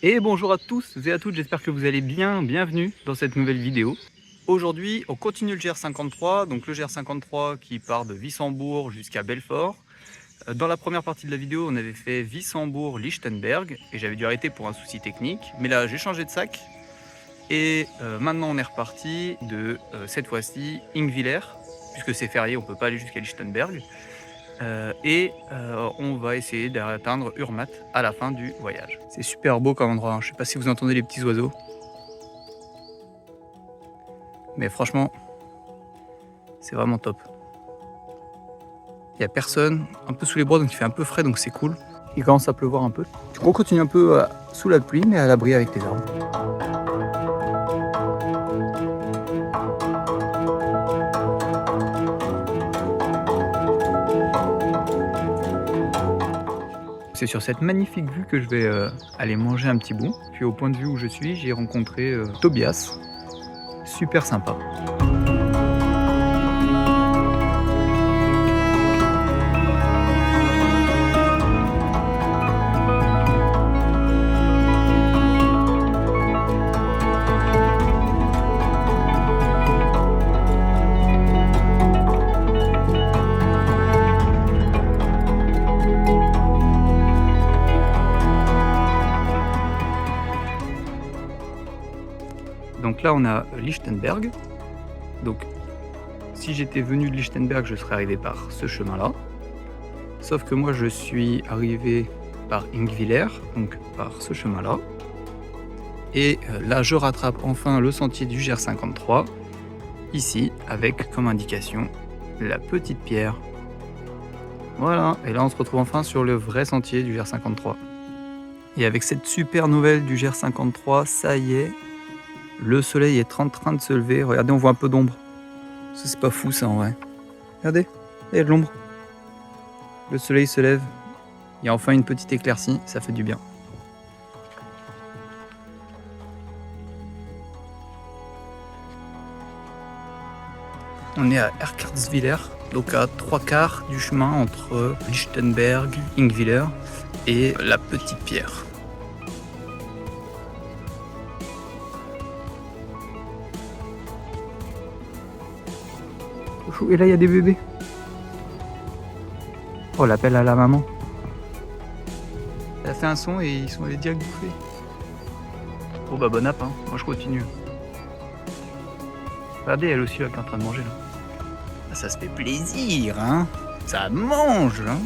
Et bonjour à tous et à toutes, j'espère que vous allez bien, bienvenue dans cette nouvelle vidéo. Aujourd'hui, on continue le GR53, donc le GR53 qui part de Wissembourg jusqu'à Belfort. Dans la première partie de la vidéo, on avait fait Wissembourg-Lichtenberg et j'avais dû arrêter pour un souci technique. Mais là, j'ai changé de sac et maintenant on est reparti de cette fois-ci Ingwiller, puisque c'est férié, on ne peut pas aller jusqu'à Lichtenberg. On va essayer d'atteindre Urmat à la fin du voyage. C'est super beau comme endroit, hein. Je sais pas si vous entendez les petits oiseaux. Mais franchement, c'est vraiment top. Il n'y a personne, un peu sous les bois, donc il fait un peu frais, donc c'est cool. Il commence à pleuvoir un peu. On continue un peu sous la pluie, mais à l'abri avec les arbres. C'est sur cette magnifique vue que je vais aller manger un petit bout. Puis au point de vue où je suis, j'ai rencontré Tobias. Super sympa. Donc là, on a Lichtenberg. Donc, si j'étais venu de Lichtenberg, je serais arrivé par ce chemin-là. Sauf que moi, je suis arrivé par Ingwiller, donc par ce chemin-là. Et là, je rattrape enfin le sentier du GR53, ici, avec comme indication la petite pierre. Voilà, et là, on se retrouve enfin sur le vrai sentier du GR53. Et avec cette super nouvelle du GR53, ça y est, le soleil est en train de se lever. Regardez, on voit un peu d'ombre. Ça, c'est pas fou, ça, en vrai. Regardez, il y a de l'ombre. Le soleil se lève. Il y a enfin une petite éclaircie, ça fait du bien. On est à Erkartswiller, donc à 3/4 du chemin entre Lichtenberg, Ingwiller et la petite pierre. Et là, il y a des bébés. Oh, l'appel à la maman. Elle a fait un son et ils sont allés direct bouffer. Oh bah bon app, hein. Moi je continue. Regardez, elle aussi là qui est en train de manger là. Ah, ça se fait plaisir, hein. Ça mange, hein.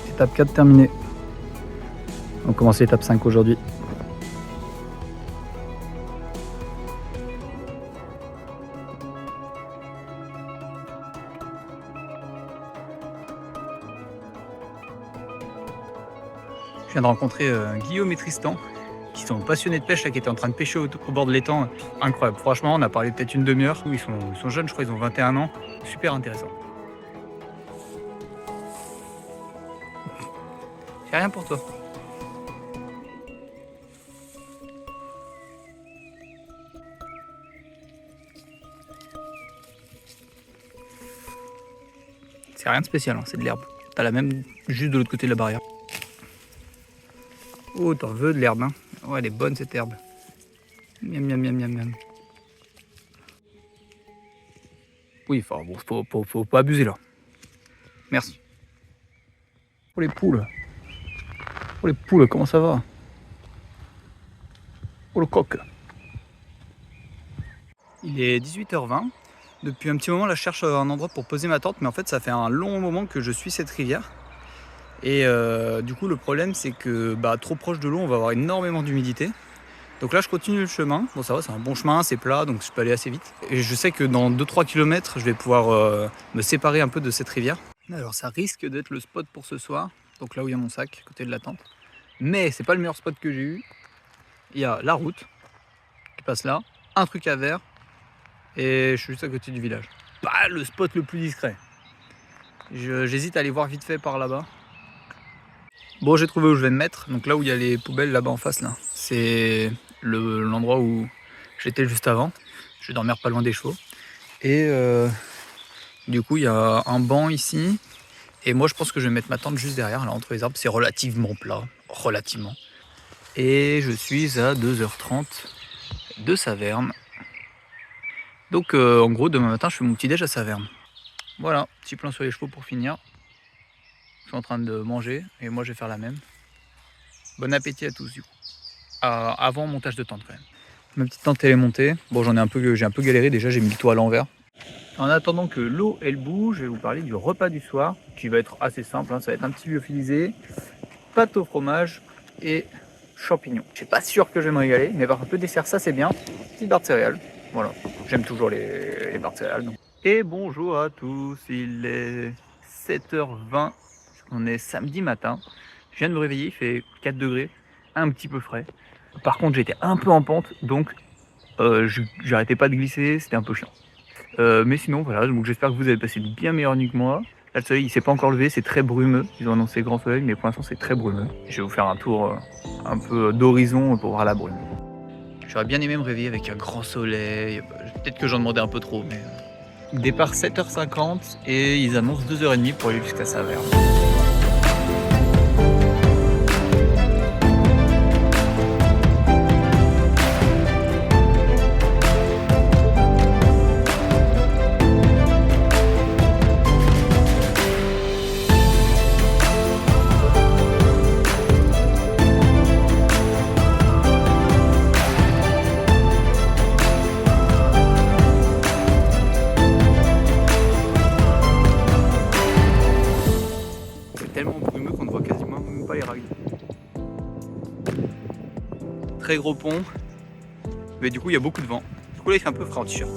Étape 4 terminée. On commence l'étape 5 aujourd'hui. Je viens de rencontrer Guillaume et Tristan, qui sont passionnés de pêche, là, qui étaient en train de pêcher au bord de l'étang. Incroyable, franchement, on a parlé peut-être une demi-heure. Ils sont jeunes, je crois, ils ont 21 ans. Super intéressant. J'ai rien pour toi. C'est rien de spécial, hein, c'est de l'herbe. T'as la même juste de l'autre côté de la barrière. Oh, t'en veux de l'herbe, hein. Ouais, elle est bonne cette herbe. Miam, miam, miam, miam, miam. Oui, bon, faut pas abuser là. Merci. Oh les poules. Oh les poules, comment ça va? Oh le coq. Il est 18h20. Depuis un petit moment, là, je cherche un endroit pour poser ma tente, mais en fait, ça fait un long moment que je suis cette rivière. Et du coup, le problème, c'est que trop proche de l'eau, on va avoir énormément d'humidité. Donc là, je continue le chemin. Bon, ça va, c'est un bon chemin, c'est plat, donc je peux aller assez vite. Et je sais que dans 2-3 km, je vais pouvoir me séparer un peu de cette rivière. Alors, ça risque d'être le spot pour ce soir. Donc là où il y a mon sac, à côté de la tente. Mais c'est pas le meilleur spot que j'ai eu. Il y a la route qui passe là, un truc à verre, et je suis juste à côté du village. Pas le spot le plus discret. J'hésite à aller voir vite fait par là-bas. Bon, j'ai trouvé où je vais me mettre. Donc là où il y a les poubelles là-bas en face, là, c'est l'endroit où j'étais juste avant. Je vais dormir pas loin des chevaux. Et du coup, il y a un banc ici. Et moi, je pense que je vais mettre ma tente juste derrière, là, entre les arbres. C'est relativement plat, relativement. Et je suis à 2h30 de Saverne. Donc, en gros, demain matin, je fais mon petit déj à Saverne. Voilà, petit plan sur les chevaux pour finir. Je suis en train de manger et moi, je vais faire la même. Bon appétit à tous, du coup. Avant montage de tente, quand même. Ma petite tente, elle est montée. Bon, j'ai un peu galéré. Déjà, j'ai mis le toit à l'envers. En attendant que l'eau elle bouge, je vais vous parler du repas du soir qui va être assez simple, hein. Ça va être un petit lyophilisé, pâte au fromage et champignons. Je suis pas sûr que je vais me régaler, mais par contre le dessert ça c'est bien. Petite barre de céréales, voilà. J'aime toujours les barres de céréales. Donc. Et bonjour à tous, il est 7h20, on est samedi matin. Je viens de me réveiller, il fait 4 degrés, un petit peu frais. Par contre j'étais un peu en pente, donc j'arrêtais pas de glisser, c'était un peu chiant. Mais sinon voilà, donc j'espère que vous avez passé une bien meilleure nuit que moi. Là le soleil il s'est pas encore levé, c'est très brumeux. Ils ont annoncé grand soleil mais pour l'instant c'est très brumeux. Je vais vous faire un tour un peu d'horizon pour voir la brume. J'aurais bien aimé me réveiller avec un grand soleil. Peut-être que j'en demandais un peu trop mais... Départ 7h50 et ils annoncent 2h30 pour aller jusqu'à Saverne. Tellement brumeux qu'on ne voit quasiment même pas les rails. Très gros pont, mais du coup il y a beaucoup de vent. Du coup là il fait un peu frais en t-shirt.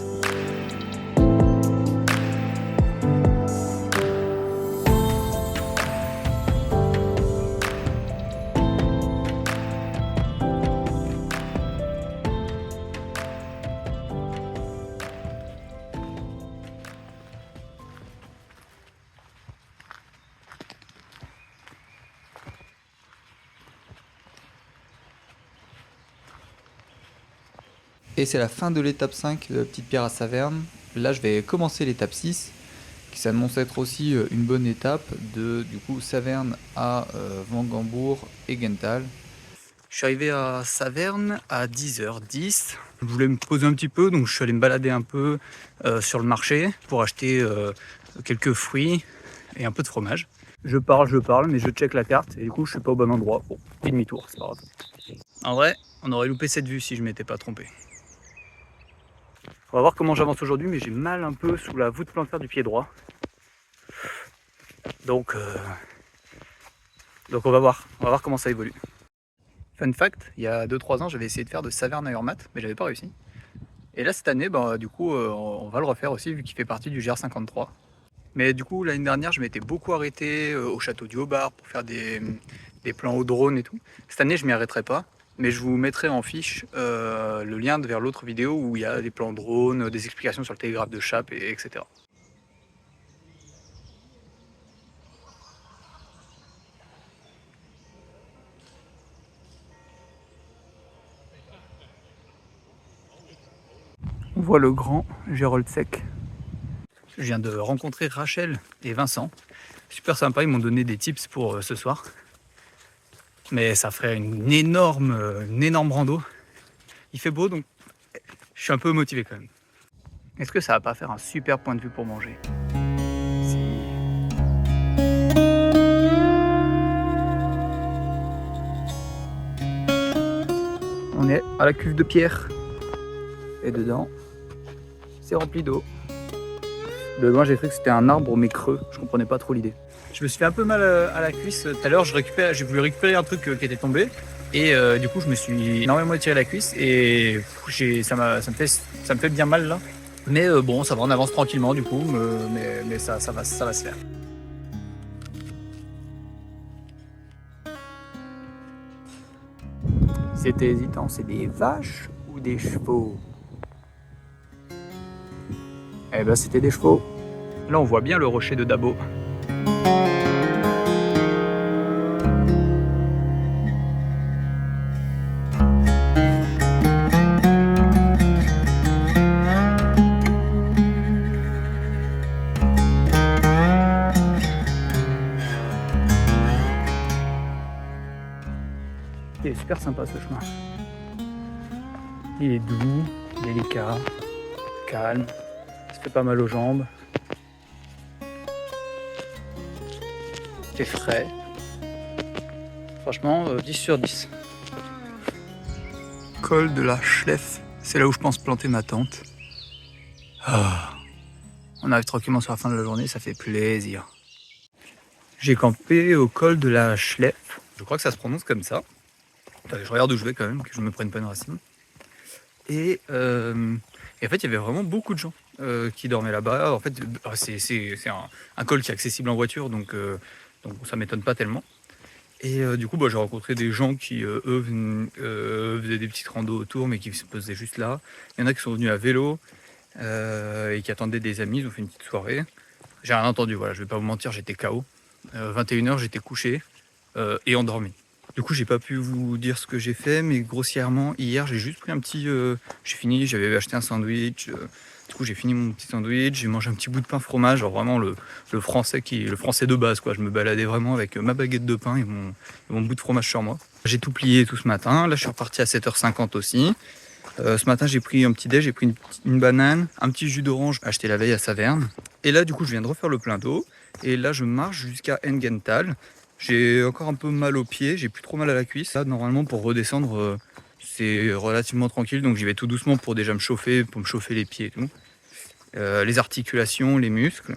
Et c'est la fin de l'étape 5 de Petite Pierre à Saverne. Là, je vais commencer l'étape 6, qui s'annonce être aussi une bonne étape de du coup Saverne à Wangambourg et Gental. Je suis arrivé à Saverne à 10h10. Je voulais me poser un petit peu, donc je suis allé me balader un peu sur le marché pour acheter quelques fruits et un peu de fromage. Je parle, mais je check la carte et du coup je suis pas au bon endroit. Bon, demi-tour, c'est pas grave. En vrai, on aurait loupé cette vue si je m'étais pas trompé. On va voir comment j'avance aujourd'hui, mais j'ai mal un peu sous la voûte plantaire du pied droit. Donc on va voir comment ça évolue. Fun fact, il y a 2-3 ans, j'avais essayé de faire de Saverne à Urmat, mais j'avais pas réussi. Et là, cette année, du coup, on va le refaire aussi, vu qu'il fait partie du GR53. Mais du coup, l'année dernière, je m'étais beaucoup arrêté au château du Haut-Bar pour faire des plans au drone et tout. Cette année, je m'y arrêterai pas. Mais je vous mettrai en fiche le lien vers l'autre vidéo où il y a des plans drone, des explications sur le télégraphe de Chappe, etc. On voit le grand Gérold Sec. Je viens de rencontrer Rachel et Vincent. Super sympa, ils m'ont donné des tips pour ce soir. Mais ça ferait une énorme rando. Il fait beau, donc je suis un peu motivé quand même. Est-ce que ça va pas faire un super point de vue pour manger? Si. On est à la cuve de pierre. Et dedans, c'est rempli d'eau. De loin, j'ai cru que c'était un arbre, mais creux. Je comprenais pas trop l'idée. Je me suis fait un peu mal à la cuisse tout à l'heure. J'ai voulu récupérer un truc qui était tombé. Et du coup, je me suis énormément étiré la cuisse. Et ça me fait bien mal là. Mais bon, ça va, on avance tranquillement du coup. Mais ça va se faire. C'était hésitant, c'est des vaches ou des chevaux? Eh ben c'était des chevaux. Là on voit bien le rocher de Dabo. Il est super sympa ce chemin. Il est doux, délicat, calme, ça fait pas mal aux jambes. C'est frais. Franchement, 10 sur 10. Col de la Schleffe, c'est là où je pense planter ma tente. Ah. On arrive tranquillement sur la fin de la journée, ça fait plaisir. J'ai campé au col de la Schleffe. Je crois que ça se prononce comme ça. Je regarde où je vais quand même, que je ne me prenne pas une racine. Et en fait, il y avait vraiment beaucoup de gens qui dormaient là-bas. En fait, c'est un col qui est accessible en voiture, donc ça m'étonne pas tellement. Et du coup, j'ai rencontré des gens qui, faisaient des petites randos autour, mais qui se posaient juste là. Il y en a qui sont venus à vélo et qui attendaient des amis. Ils ont fait une petite soirée. J'ai rien entendu, voilà, je vais pas vous mentir, j'étais KO. 21h, j'étais couché et endormi. Du coup, j'ai pas pu vous dire ce que j'ai fait, mais grossièrement, hier, j'ai juste pris un petit... j'ai fini, j'avais acheté un sandwich. Du coup, j'ai fini mon petit sandwich, j'ai mangé un petit bout de pain fromage, genre vraiment le français de base, quoi. Je me baladais vraiment avec ma baguette de pain et mon bout de fromage sur moi. J'ai tout plié tout ce matin. Là, je suis reparti à 7h50 aussi. Ce matin, j'ai pris un petit déj, j'ai pris une banane, un petit jus d'orange acheté la veille à Saverne. Et là, du coup, je viens de refaire le plein d'eau. Et là, je marche jusqu'à Engenthal. J'ai encore un peu mal aux pieds, j'ai plus trop mal à la cuisse. Là, normalement, pour redescendre, c'est relativement tranquille. Donc, j'y vais tout doucement pour déjà me chauffer, pour me chauffer les pieds et tout. Les articulations, les muscles.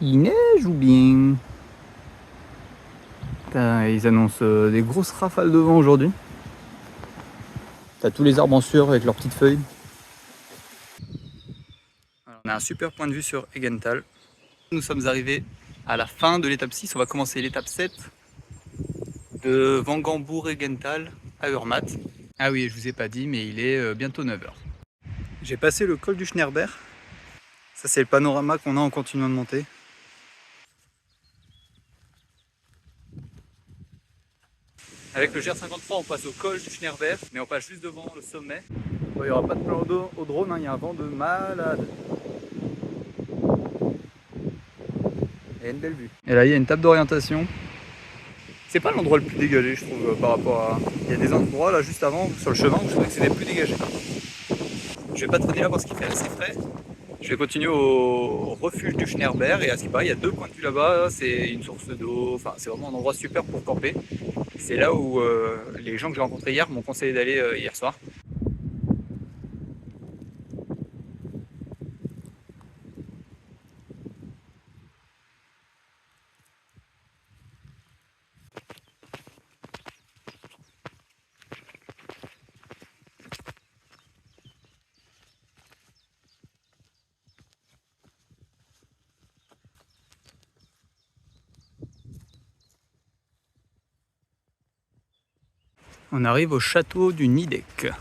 Il neige ou bien? Ils annoncent des grosses rafales de vent aujourd'hui. T'as tous les arbres en sueur avec leurs petites feuilles. Alors, on a un super point de vue sur Engenthal. Nous sommes arrivés à la fin de l'étape 6. On va commencer l'étape 7 de Wangambourg-Engenthal à Urmatt. Ah oui, je vous ai pas dit, mais il est bientôt 9h. J'ai passé le col du Schneerberg. Ça, c'est le panorama qu'on a en continuant de monter. Avec le GR53, on passe au col du Schneerberg, mais on passe juste devant le sommet. Bon, il n'y aura pas de plan au drone, hein, il y a un vent de malade. Et une belle vue. Et là, il y a une table d'orientation. C'est pas l'endroit le plus dégagé, je trouve, par rapport à... Il y a des endroits, là, juste avant, sur le chemin, où je trouvais que c'était plus dégagé. Je vais pas traîner là parce qu'il fait assez frais. Je vais continuer au refuge du Schneerberg, et à ce qui paraît, il y a 2 points de vue là-bas. C'est une source d'eau, enfin, c'est vraiment un endroit super pour camper. C'est là où les gens que j'ai rencontrés hier m'ont conseillé d'aller hier soir. On arrive au château du Nidec.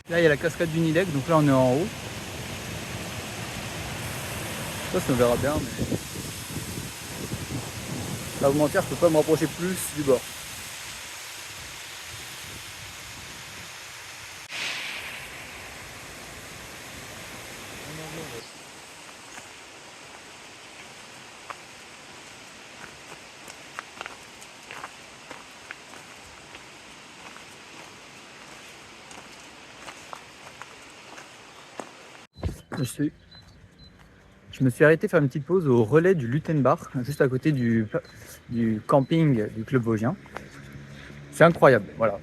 Là, il y a la cascade du Nidec, donc là, on est en haut. Ça on verra bien, mais... Là, vous mentir, je peux pas me rapprocher plus du bord. Je me suis arrêté faire une petite pause au relais du Lutenbach, juste à côté du camping du Club Vosgien. C'est incroyable, voilà.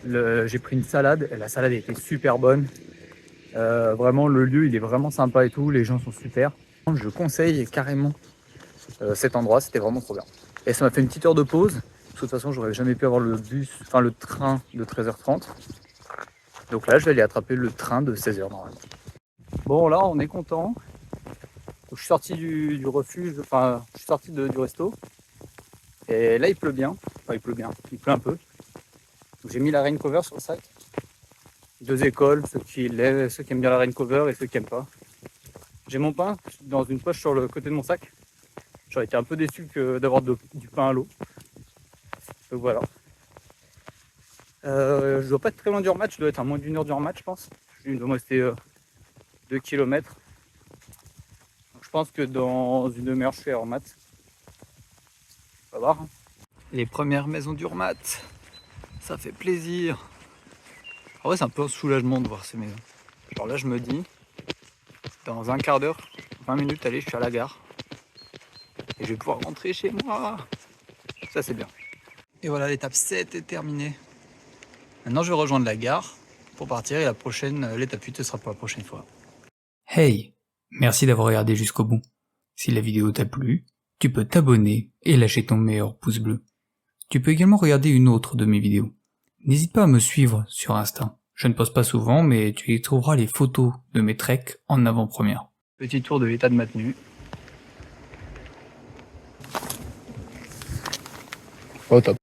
J'ai pris une salade, et la salade était super bonne. Vraiment, le lieu, il est vraiment sympa et tout, les gens sont super. Je conseille carrément cet endroit, c'était vraiment trop bien. Et ça m'a fait une petite heure de pause, parce que de toute façon, j'aurais jamais pu avoir le train de 13h30. Donc là, je vais aller attraper le train de 16h normalement. Bon, là, on est content. Je suis sorti du refuge, enfin, je suis sorti du resto. Et là, il pleut bien. Enfin, il pleut bien, il pleut un peu. J'ai mis la rain cover sur le sac. 2 écoles, ceux qui aiment bien la rain cover et ceux qui n'aiment pas. J'ai mon pain dans une poche sur le côté de mon sac. J'aurais été un peu déçu d'avoir du pain à l'eau. Donc voilà. Je dois pas être très loin du rematch, je dois être à moins d'une heure du rematch, je pense. Il doit me rester 2 km. Donc je pense que dans une demi-heure, je suis à Hormat. On va voir. Les premières maisons du Hormat, ça fait plaisir. En vrai, c'est un peu un soulagement de voir ces maisons. Alors là, je me dis, dans un quart d'heure, 20 minutes, allez, je suis à la gare. Et je vais pouvoir rentrer chez moi. Ça, c'est bien. Et voilà, l'étape 7 est terminée. Maintenant, je vais rejoindre la gare pour partir. Et la prochaine, l'étape 8, ce sera pour la prochaine fois. Hey, merci d'avoir regardé jusqu'au bout. Si la vidéo t'a plu, tu peux t'abonner et lâcher ton meilleur pouce bleu. Tu peux également regarder une autre de mes vidéos. N'hésite pas à me suivre sur Insta. Je ne poste pas souvent, mais tu y trouveras les photos de mes treks en avant-première. Petit tour de l'état de ma tenue. Oh, top.